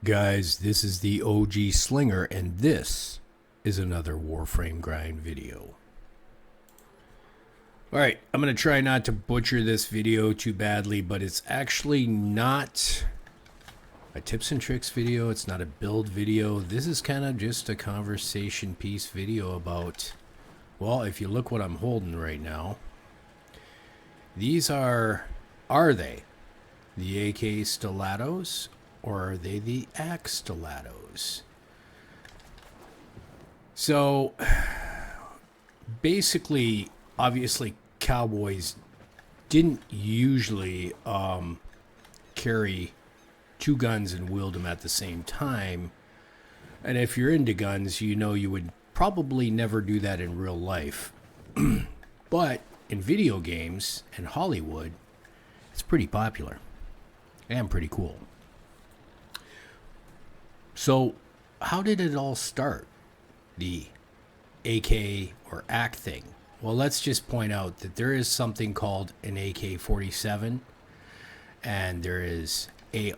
Guys, this is the OG Slinger, and this is another Warframe grind video. Alright, I'm going to try not to butcher this video too badly, but it's actually not a tips and tricks video. It's not a build video. This is kind of just a conversation piece video about, well, if you look what I'm holding right now, these are they the AK stilettos? Or are they the axe stilettos? So, basically, obviously, cowboys didn't usually carry two guns and wield them at the same time. And if you're into guns, you know you would probably never do that in real life. But in video games and Hollywood, it's pretty popular and pretty cool. So, how did it all start? The AK or AK thing. Well, let's just point out that there is something called an AK-47, and there is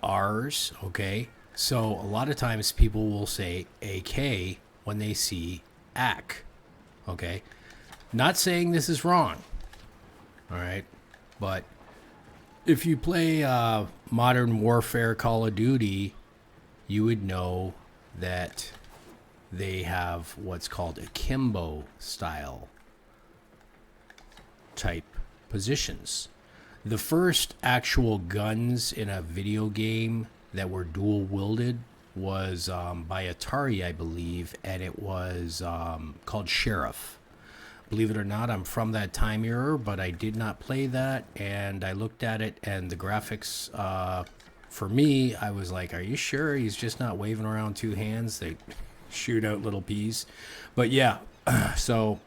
ARs, okay? So, a lot of times people will say AK when they see AK, okay? Not saying this is wrong, all right? But if you play Modern Warfare Call of Duty, you would know that they have what's called akimbo style type positions. The first actual guns in a video game that were dual wielded was by Atari, I believe, and it was called Sheriff. Believe it or not, I'm from that time era, but I did not play that, and I looked at it, and the graphics, for me, I was like, are you sure he's just not waving around two hands? They shoot out little peas. But yeah, so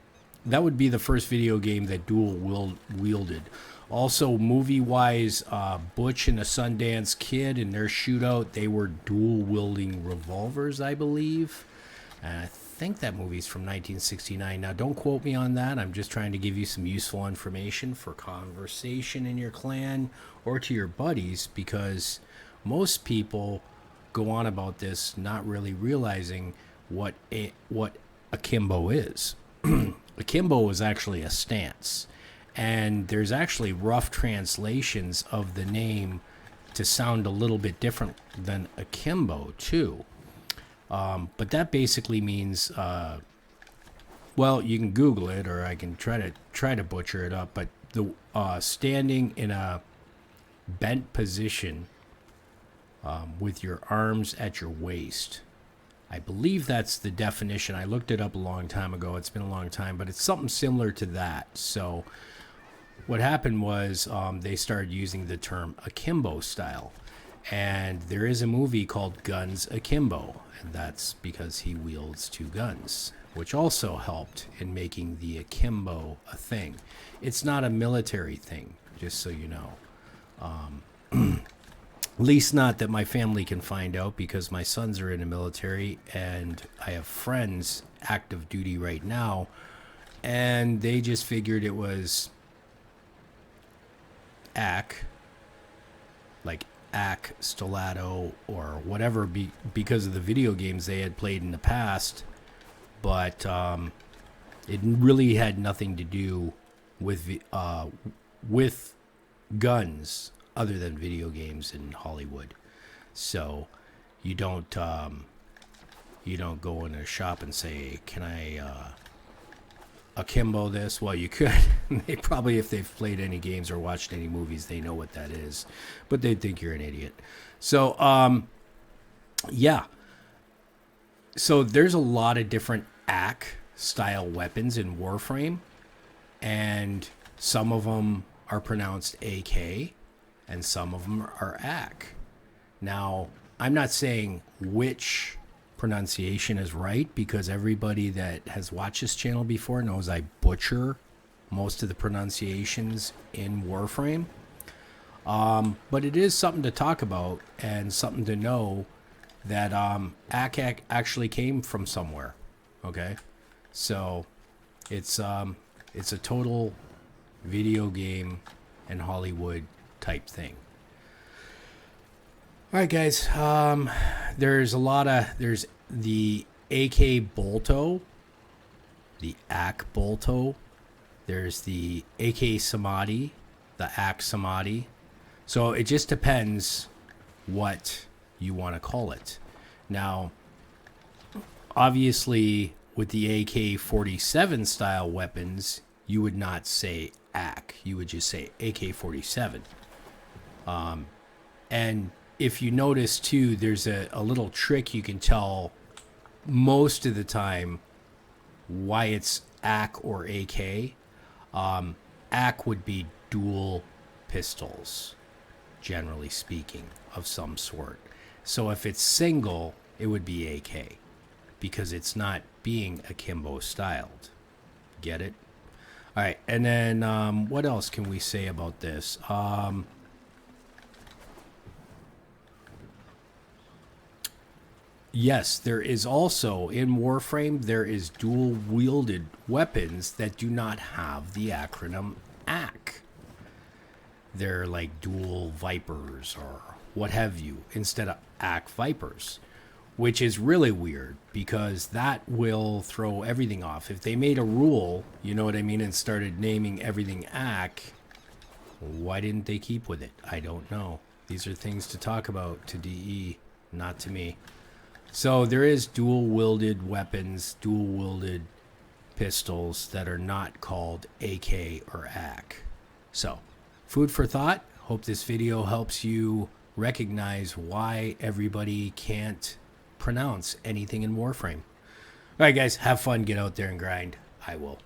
that would be the first video game that dual wielded. Also, movie-wise, Butch and the Sundance Kid and their shootout, they were dual-wielding revolvers, I believe. And I think that movie's from 1969. Now, don't quote me on that. I'm just trying to give you some useful information for conversation in your clan or to your buddies, because most people go on about this not really realizing what akimbo is. Akimbo is actually a stance, and there's actually rough translations of the name to sound a little bit different than akimbo too. But that basically means, well, you can Google it, or I can try to butcher it up. But the standing in a bent position with your arms at your waist. I believe that's the definition. I looked it up a long time ago. It's been a long time, but it's something similar to that. So what happened was they started using the term akimbo style. And there is a movie called Guns Akimbo, and that's because he wields two guns, which also helped in making the akimbo a thing. It's not a military thing, just so you know. At least not that my family can find out, because my sons are in the military, and I have friends active duty right now, and they just figured it was AK, like AK stiletto or whatever, because of the video games they had played in the past, but it really had nothing to do with guns other than video games in Hollywood. So you don't go in a shop and say, can I akimbo this? Well, you could. They probably, if they've played any games or watched any movies, they know what that is, but they'd think you're an idiot. So yeah, so there's a lot of different AK style weapons in Warframe, and some of them are pronounced AK and some of them are AK. Now, I'm not saying which pronunciation is right, because everybody that has watched this channel before knows I butcher most of the pronunciations in Warframe. But it is something to talk about and something to know that AK actually came from somewhere. Okay, so it's a total video game and Hollywood type thing. All right, guys. There's the AK Bolto, the AK Bolto. There's the AK Samadhi, the AK Samadhi. So it just depends what you want to call it. Now, obviously, with the AK-47 style weapons, you would not say AK. You would just say AK-47. And if you notice too, there's a little trick you can tell most of the time why it's AK or AK. AK would be dual pistols, generally speaking, of some sort. So if it's single, it would be AK because it's not being akimbo styled. Get it? All right, and then what else can we say about this? Yes, there is also in Warframe, there is dual wielded weapons that do not have the acronym AK. They're like dual Vipers or what have you instead of AK Vipers, which is really weird because that will throw everything off. If they made a rule, you know what I mean, and started naming everything AK, why didn't they keep with it? I don't know. These are things to talk about to DE, not to me. So there is dual-wielded weapons, dual-wielded pistols that are not called AK or AK. So, food for thought. Hope this video helps you recognize why everybody can't pronounce anything in Warframe. All right, guys, have fun. Get out there and grind. I will.